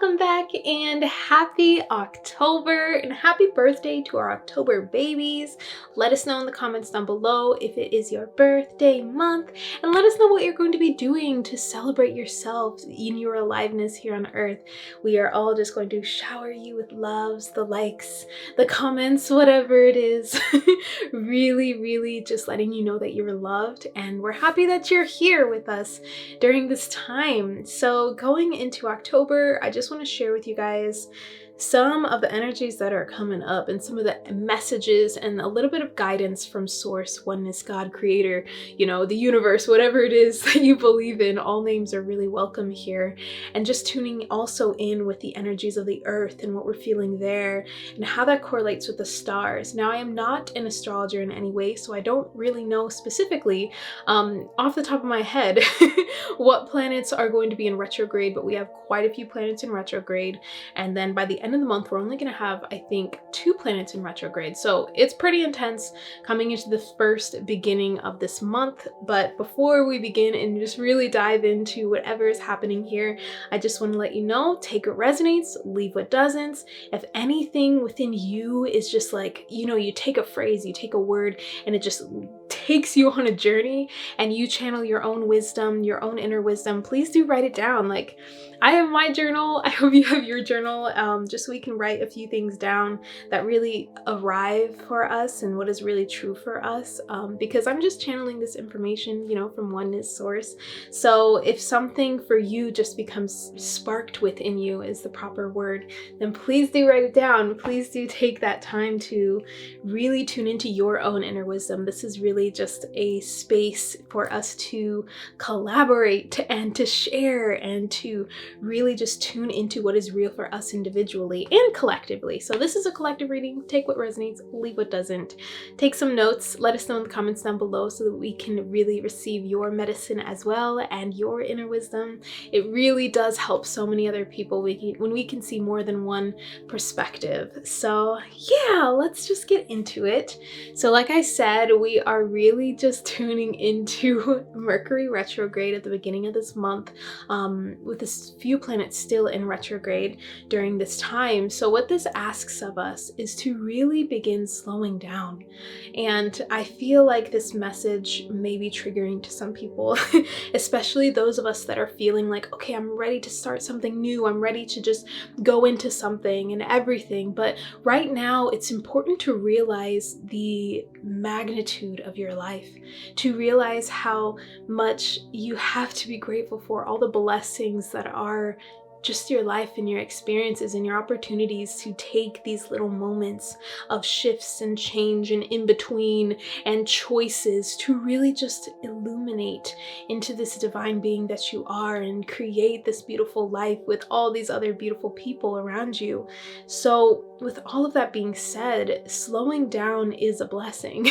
welcome back and happy October and happy birthday to our October babies. Let us know in the comments down below if it is your birthday month, and let us know what you're going to be doing to celebrate yourself in your aliveness here on earth. We are all just going to shower you with loves, the likes, the comments, whatever it is. Really just letting you know that you're loved, and we're happy that you're here with us during this time. So going into October, I just want to share with you guys some of the energies that are coming up and some of the messages and a little bit of guidance from source, oneness, God, creator, the universe, whatever it is that you believe in. All names are really welcome here. And just tuning also in with the energies of the earth and what we're feeling there and how that correlates with the stars. Now, I am not an astrologer in any way, so I don't really know specifically off the top of my head what planets are going to be in retrograde, but we have quite a few planets in retrograde. And then by the end of the month, we're only going to have, I think, 2 planets in retrograde. So it's pretty intense coming into the first beginning of this month. But before we begin and just really dive into whatever is happening here, I just want to let you know, take what resonates, leave what doesn't. If anything within you is just like, you take a phrase, you take a word, and it just takes you on a journey and you channel your own wisdom, your own inner wisdom, please do write it down. Like, I have my journal. I hope you have your journal, just so we can write a few things down that really arrive for us and what is really true for us, because I'm just channeling this information, from oneness source. So if something for you just becomes sparked within you is the proper word, then please do write it down. Please do take that time to really tune into your own inner wisdom. This is really just a space for us to collaborate and to share and to really just tune into what is real for us individually and collectively. So this is a collective reading. Take what resonates, leave what doesn't. Take some notes. Let us know in the comments down below so that we can really receive your medicine as well and your inner wisdom. It really does help so many other people when we can see more than one perspective. So yeah, let's just get into it. So like I said, we are really just tuning into Mercury retrograde at the beginning of this month, with this few planets still in retrograde during this time. So what this asks of us is to really begin slowing down. And I feel like this message may be triggering to some people, especially those of us that are feeling like, okay, I'm ready to start something new. I'm ready to just go into something and everything. But right now, it's important to realize the magnitude of your life, to realize how much you have to be grateful for, all the blessings that are just your life and your experiences and your opportunities to take these little moments of shifts and change and in between and choices to really just illuminate into this divine being that you are and create this beautiful life with all these other beautiful people around you. So with all of that being said, slowing down is a blessing.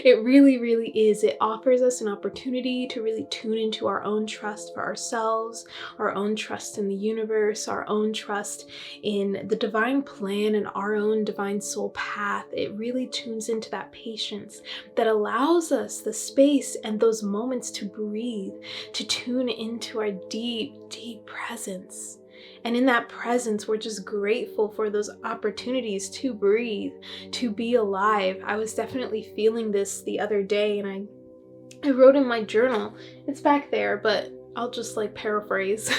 It really is. It offers us an opportunity to really tune into our own trust for ourselves, our own trust in the universe, our own trust in the divine plan and our own divine soul path. It really tunes into that patience that allows us the space and those moments to breathe, to tune into our deep presence. And in that presence, we're just grateful for those opportunities to breathe, to be alive. I was definitely feeling this the other day, and I wrote in my journal, it's back there, but I'll just paraphrase.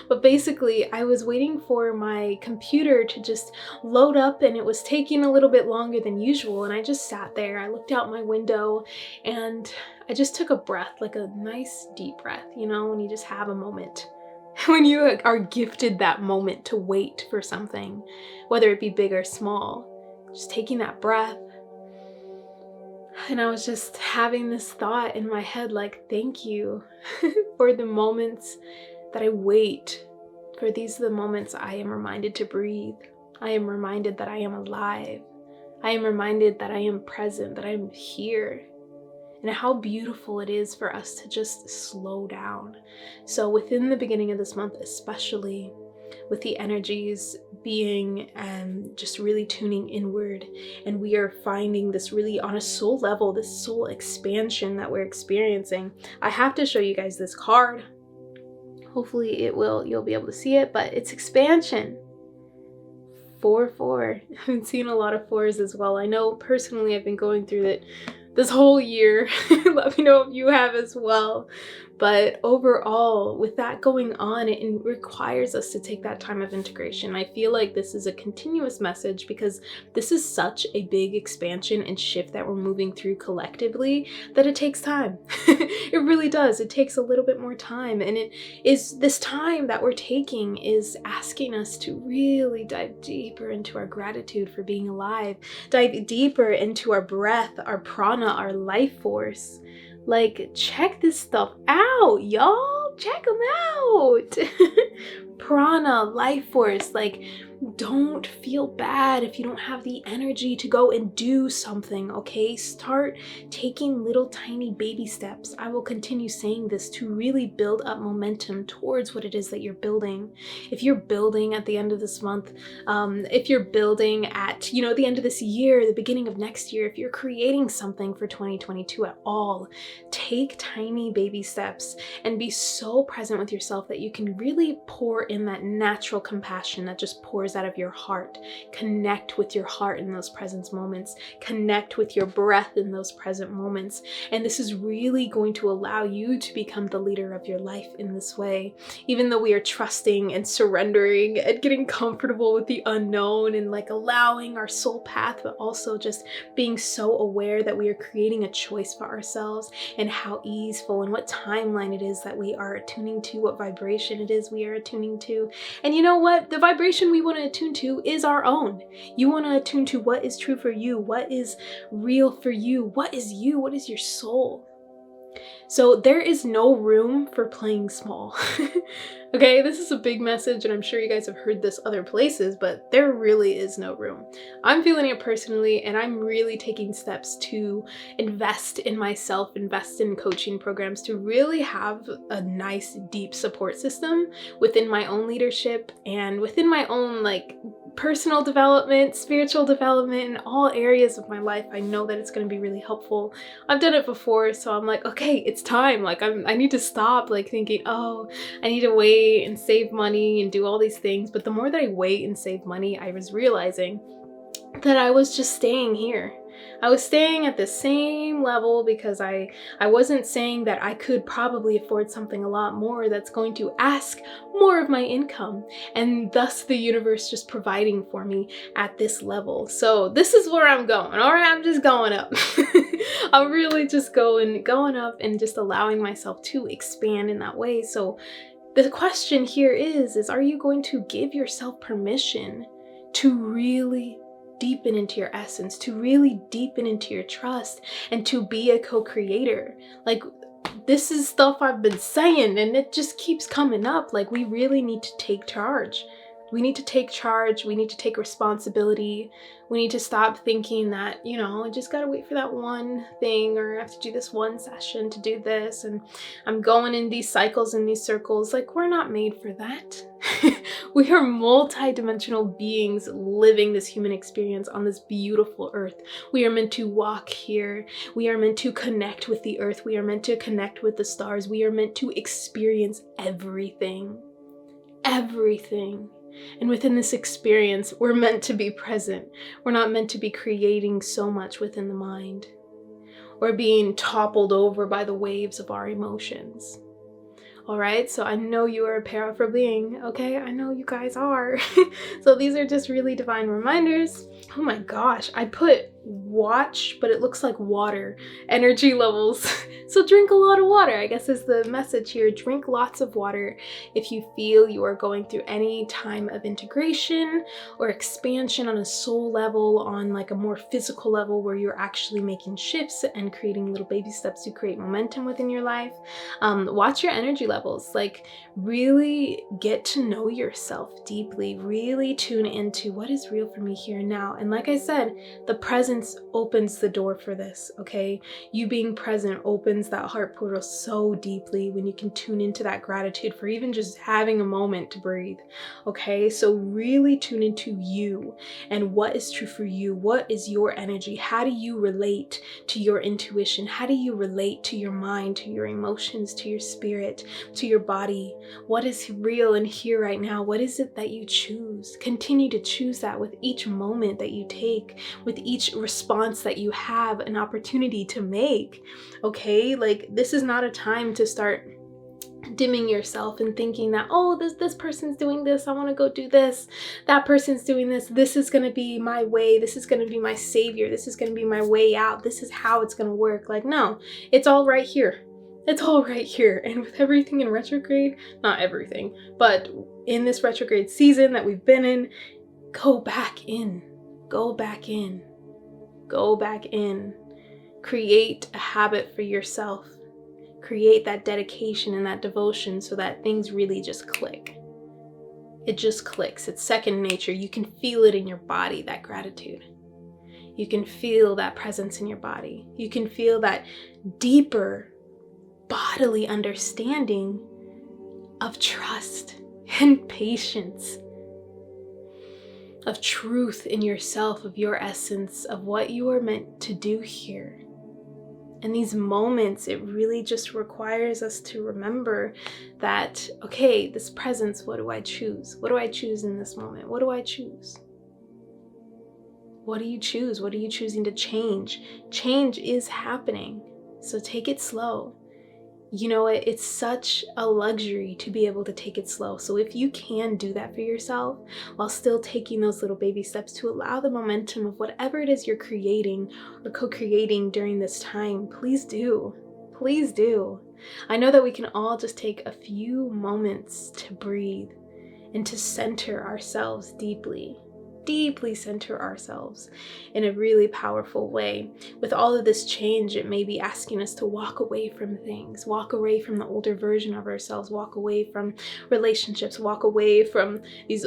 But basically, I was waiting for my computer to just load up, and it was taking a little bit longer than usual. And I just sat there, I looked out my window, and I just took a breath, like a nice deep breath, when you just have a moment. When you are gifted that moment to wait for something, whether it be big or small, just taking that breath. And I was just having this thought in my head, like, thank you for the moments that I wait. For these are the moments I am reminded to breathe. I am reminded that I am alive. I am reminded that I am present, that I am here. And how beautiful it is for us to just slow down. So within the beginning of this month, especially with the energies being just really tuning inward, and we are finding this really on a soul level, this soul expansion that we're experiencing. I have to show you guys this card. Hopefully you'll be able to see it, but it's expansion. 4-4. I've been seeing a lot of 4s as well. I know personally I've been going through it this whole year. Let me know if you have as well. But overall, with that going on, it requires us to take that time of integration. I feel like this is a continuous message because this is such a big expansion and shift that we're moving through collectively that it takes time. It really does. It takes a little bit more time. And it is this time that we're taking is asking us to really dive deeper into our gratitude for being alive, dive deeper into our breath, our prana, our life force. Like, check this stuff out, y'all. Check them out. Prana, life force. Like, don't feel bad if you don't have the energy to go and do something, okay? Start taking little tiny baby steps. I will continue saying this to really build up momentum towards what it is that you're building. If you're building at the end of this month, if you're building at, the end of this year, the beginning of next year, if you're creating something for 2022 at all, take tiny baby steps and be so present with yourself that you can really pour in that natural compassion that just pours out of your heart. Connect with your heart in those present moments. Connect with your breath in those present moments. And this is really going to allow you to become the leader of your life in this way. Even though we are trusting and surrendering and getting comfortable with the unknown and like allowing our soul path, but also just being so aware that we are creating a choice for ourselves and how easeful and what timeline it is that we are attuning to, what vibration it is we are attuning to. And you know what? The vibration we want to attune to is our own. You want to attune to what is true for you, what is real for you, what is your soul. So there is no room for playing small. Okay, this is a big message and I'm sure you guys have heard this other places, but there really is no room. I'm feeling it personally and I'm really taking steps to invest in myself, invest in coaching programs to really have a nice deep support system within my own leadership and within my own personal development, spiritual development, in all areas of my life. I know that it's going to be really helpful. I've done it before, so I'm like, okay, it's time. I need to stop thinking, oh, I need to wait and save money and do all these things. But the more that I wait and save money, I was realizing that I was just staying here. I was staying at the same level because I wasn't saying that I could probably afford something a lot more that's going to ask more of my income, and thus the universe just providing for me at this level. So this is where I'm going. All right, I'm just going up. I'm really just going up and just allowing myself to expand in that way. So the question here is are you going to give yourself permission to really deepen into your essence, to really deepen into your trust, and to be a co-creator? This is stuff I've been saying and it just keeps coming up. We really need to take charge. We need to take charge. We need to take responsibility. We need to stop thinking that, I just gotta wait for that one thing, or I have to do this one session to do this, and I'm going in these cycles and these circles. We're not made for that. We are multi-dimensional beings living this human experience on this beautiful earth. We are meant to walk here. We are meant to connect with the earth. We are meant to connect with the stars. We are meant to experience everything. Everything. And within this experience, we're meant to be present. We're not meant to be creating so much within the mind or being toppled over by the waves of our emotions. All right, so I know you are a powerful being, okay? I know you guys are. So these are just really divine reminders. Oh my gosh, I put watch, but it looks like water, energy levels. So drink a lot of water, I guess is the message here. Drink lots of water if you feel you are going through any time of integration or expansion on a soul level, on a more physical level where you're actually making shifts and creating little baby steps to create momentum within your life. Watch your energy levels. Really get to know yourself deeply. Really tune into what is real for me here and now. now. And like I said, the presence opens the door for this, okay? You being present opens that heart portal so deeply when you can tune into that gratitude for even just having a moment to breathe, okay? So really tune into you and what is true for you. What is your energy? How do you relate to your intuition? How do you relate to your mind, to your emotions, to your spirit, to your body? What is real and here right now? What is it that you choose? Continue to choose that with each moment that you take, with each response that you have an opportunity to make, okay? Like, this is not a time to start dimming yourself and thinking that, oh, this person's doing this, I want to go do this, that person's doing this is going to be my way, this is going to be my savior, this is going to be my way out, this is how it's going to work. Like, no, it's all right here. It's all right here. And with everything in retrograde, not everything, but in this retrograde season that we've been in, go back in, go back in, go back in. Create a habit for yourself. Create that dedication and that devotion so that things really just click. It just clicks. It's second nature. You can feel it in your body, that gratitude. You can feel that presence in your body. You can feel that deeper bodily understanding of trust and patience, of truth in yourself, of your essence, of what you are meant to do here. In these moments, it really just requires us to remember that, okay, this presence, what do I choose? What do I choose in this moment? What do I choose? What do you choose? What are you choosing to change? Change is happening, so take it slow. You know, it's such a luxury to be able to take it slow. So if you can do that for yourself while still taking those little baby steps to allow the momentum of whatever it is you're creating or co-creating during this time, please do. Please do. I know that we can all just take a few moments to breathe and to center ourselves deeply center ourselves in a really powerful way. With all of this change, it may be asking us to walk away from things, walk away from the older version of ourselves, walk away from relationships, walk away from these,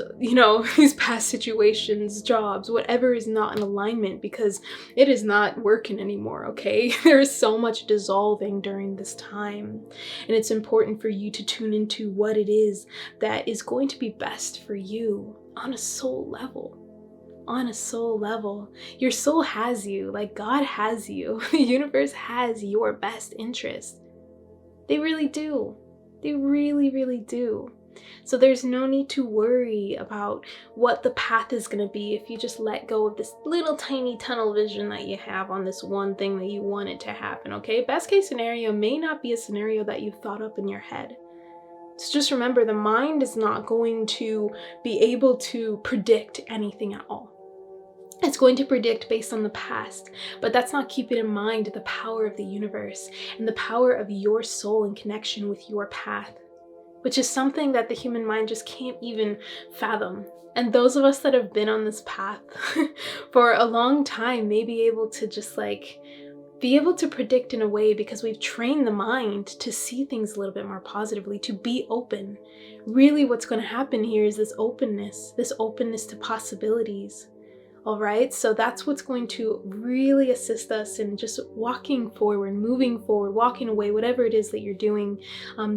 these past situations, jobs, whatever is not in alignment, because it is not working anymore, okay? There is so much dissolving during this time, and it's important for you to tune into what it is that is going to be best for you on a soul level. On a soul level. Your soul has you, like God has you. The universe has your best interest. They really do. They really, really do. So there's no need to worry about what the path is going to be if you just let go of this little tiny tunnel vision that you have on this one thing that you want it to happen, okay? Best case scenario may not be a scenario that you've thought up in your head. So just remember, the mind is not going to be able to predict anything at all. It's going to predict based on the past, but that's not keeping in mind the power of the universe and the power of your soul in connection with your path, which is something that the human mind just can't even fathom. And those of us that have been on this path for a long time may be able to just be able to predict in a way, because we've trained the mind to see things a little bit more positively, to be open. Really what's going to happen here is this openness to possibilities. All right, so that's what's going to really assist us in just walking forward, moving forward, walking away, whatever it is that you're doing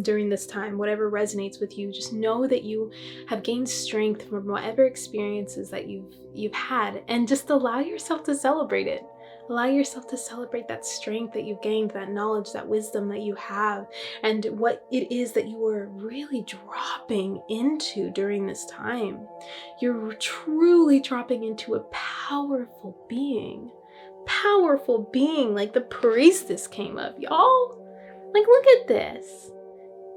during this time, whatever resonates with you. Just know that you have gained strength from whatever experiences that you've had, and just allow yourself to celebrate it. Allow yourself to celebrate that strength that you've gained, that knowledge, that wisdom that you have, and what it is that you are really dropping into during this time. You're truly dropping into a powerful being, like the priestess came up, y'all. Like, look at this.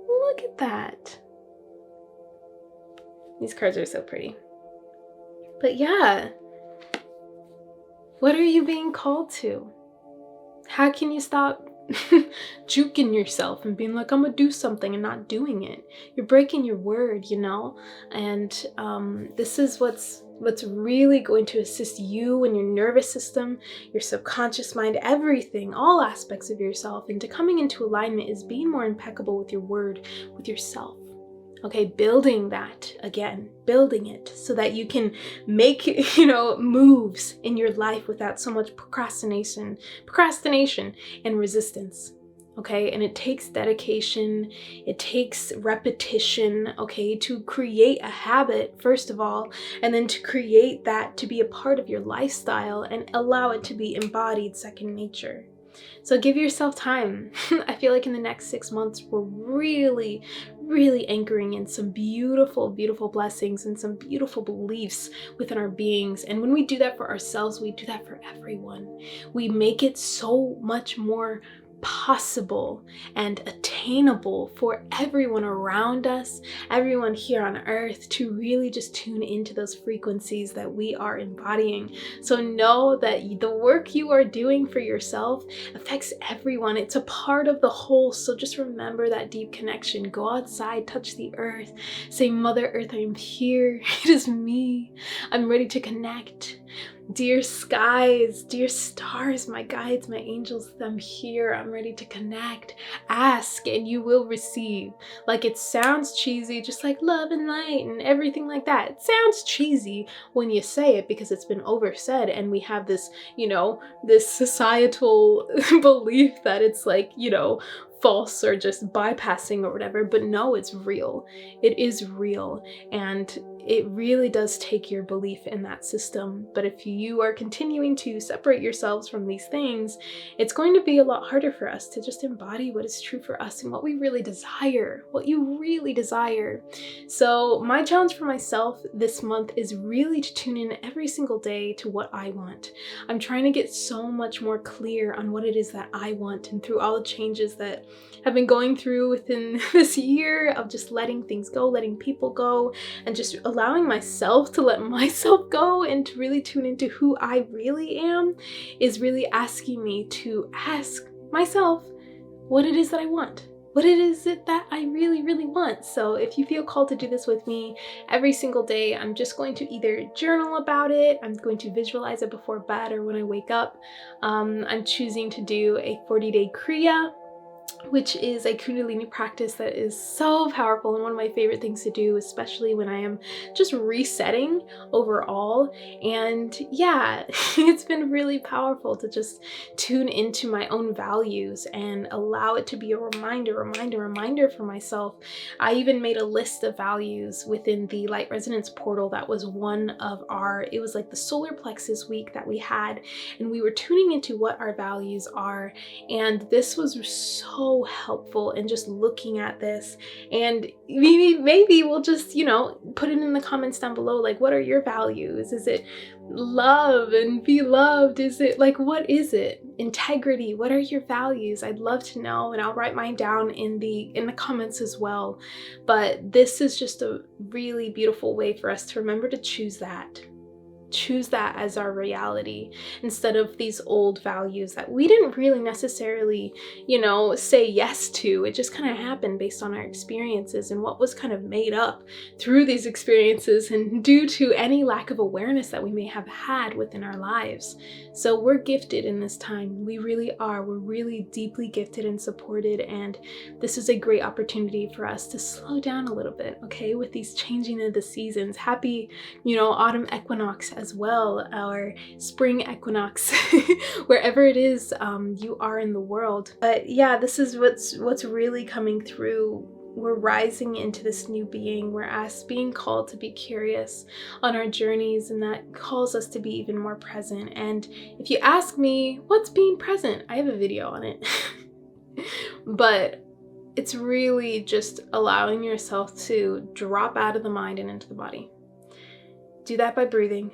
Look at that. These cards are so pretty. But yeah. What are you being called to? How can you stop juking yourself and being like, I'm gonna do something and not doing it? You're breaking your word, And this is what's really going to assist you and your nervous system, your subconscious mind, everything, all aspects of yourself into coming into alignment, is being more impeccable with your word, with yourself. Okay, building that again, building it so that you can make, moves in your life without so much procrastination and resistance. Okay, and it takes dedication, it takes repetition, okay, to create a habit, first of all, and then to create that to be a part of your lifestyle and allow it to be embodied second nature. So give yourself time. I feel like in the next 6 months, we're really, really anchoring in some beautiful, beautiful blessings and some beautiful beliefs within our beings. And when we do that for ourselves, we do that for everyone. We make it so much more possible and attainable for everyone around us, everyone here on earth, to really just tune into those frequencies that we are embodying. So know that the work you are doing for yourself affects everyone. It's a part of the whole. So just remember that deep connection. Go outside, touch the earth, say, Mother Earth, I am here. It is me. I'm ready to connect. Dear skies, dear stars, my guides, my angels, I'm here. I'm ready to connect. Ask and you will receive. Like, it sounds cheesy, just like love and light and everything like that. It sounds cheesy when you say it because it's been oversaid, and we have this, this societal belief that it's like, false or just bypassing or whatever. But no, it's real. It is real. And it really does take your belief in that system. But if you are continuing to separate yourselves from these things, it's going to be a lot harder for us to just embody what is true for us and what we really desire, what you really desire. So my challenge for myself this month is really to tune in every single day to what I want. I'm trying to get so much more clear on what it is that I want, and through all the changes that have been going through within this year of just letting things go, letting people go, and just allowing myself to let myself go and to really tune into who I really am, is really asking me to ask myself what it is that I want. What it is it that I really, really want. So if you feel called to do this with me every single day, I'm just going to either journal about it, I'm going to visualize it before bed or when I wake up. I'm choosing to do a 40-day Kriya, which is a Kundalini practice that is so powerful and one of my favorite things to do, especially when I am just resetting overall. And yeah, it's been really powerful to just tune into my own values and allow it to be a reminder for myself. I even made a list of values within the Light Resonance portal. That was one of it was like the solar plexus week that we had, and we were tuning into what our values are. And this was so helpful in just looking at this. And maybe we'll just, put it in the comments down below. Like, what are your values? Is it love and be loved? Is it like, what is it? Integrity? What are your values? I'd love to know, and I'll write mine down in the comments as well. But this is just a really beautiful way for us to remember to choose that as our reality, instead of these old values that we didn't really necessarily, say yes to. It just kind of happened based on our experiences and what was kind of made up through these experiences and due to any lack of awareness that we may have had within our lives. So we're gifted in this time. We really are. We're really deeply gifted and supported, and this is a great opportunity for us to slow down a little bit, okay, with these changing of the seasons. Happy, autumn equinox as well, our spring equinox, wherever it is you are in the world. But yeah, this is what's really coming through. We're rising into this new being. We're being called to be curious on our journeys, and that calls us to be even more present. And if you ask me, what's being present? I have a video on it. But it's really just allowing yourself to drop out of the mind and into the body. Do that by breathing.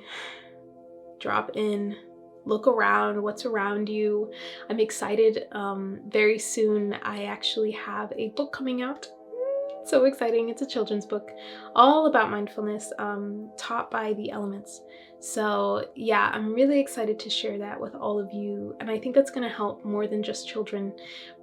Drop in, look around, what's around you. I'm excited. Very soon I actually have a book coming out. So exciting. It's a children's book all about mindfulness, taught by the elements. So yeah, I'm really excited to share that with all of you. And I think that's going to help more than just children,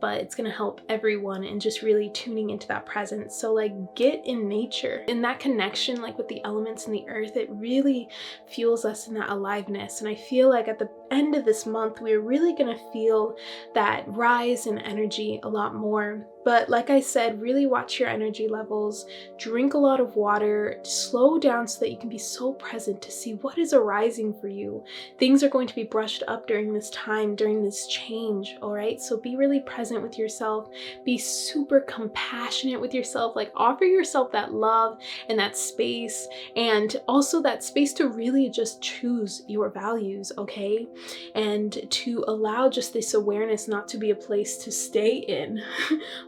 but it's going to help everyone, and just really tuning into that presence. So like, get in nature, in that connection, like with the elements and the earth. It really fuels us in that aliveness. And I feel like at the end of this month, we're really going to feel that rise in energy a lot more. But like I said, really watch your energy levels, drink a lot of water, slow down so that you can be so present to see what is arising for you. Things are going to be brushed up during this time, during this change, all right? So be really present with yourself, be super compassionate with yourself, like offer yourself that love and that space, and also that space to really just choose your values, okay? And to allow just this awareness not to be a place to stay in,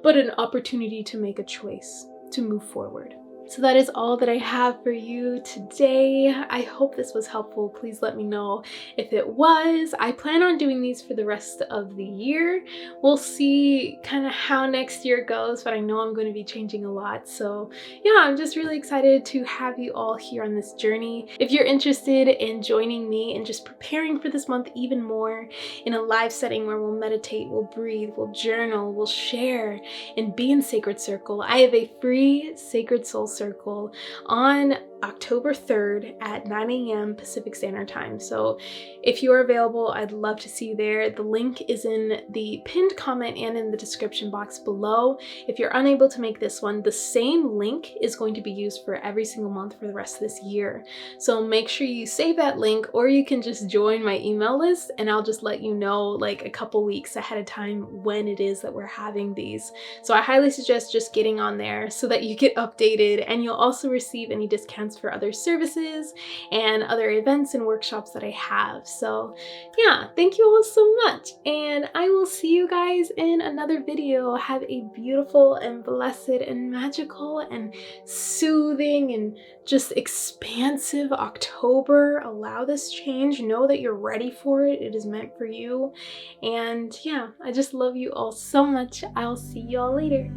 but an opportunity to make a choice, to move forward. So that is all that I have for you today. I hope this was helpful. Please let me know if it was. I plan on doing these for the rest of the year. We'll see kind of how next year goes, but I know I'm going to be changing a lot. So yeah, I'm just really excited to have you all here on this journey. If you're interested in joining me and just preparing for this month even more in a live setting where we'll meditate, we'll breathe, we'll journal, we'll share, and be in Sacred Circle, I have a free Sacred Soul Circle on October 3rd at 9 a.m. Pacific Standard Time. So if you are available, I'd love to see you there. The link is in the pinned comment and in the description box below. If you're unable to make this one, the same link is going to be used for every single month for the rest of this year. So make sure you save that link, or you can just join my email list and I'll just let you know like a couple weeks ahead of time when it is that we're having these. So I highly suggest just getting on there so that you get updated, and you'll also receive any discounts for other services and other events and workshops that I have. So yeah, thank you all so much, and I will see you guys in another video. Have a beautiful and blessed and magical and soothing and just expansive October. Allow this change. Know that you're ready for it. It is meant for you. And yeah, I just love you all so much. I'll see you all later.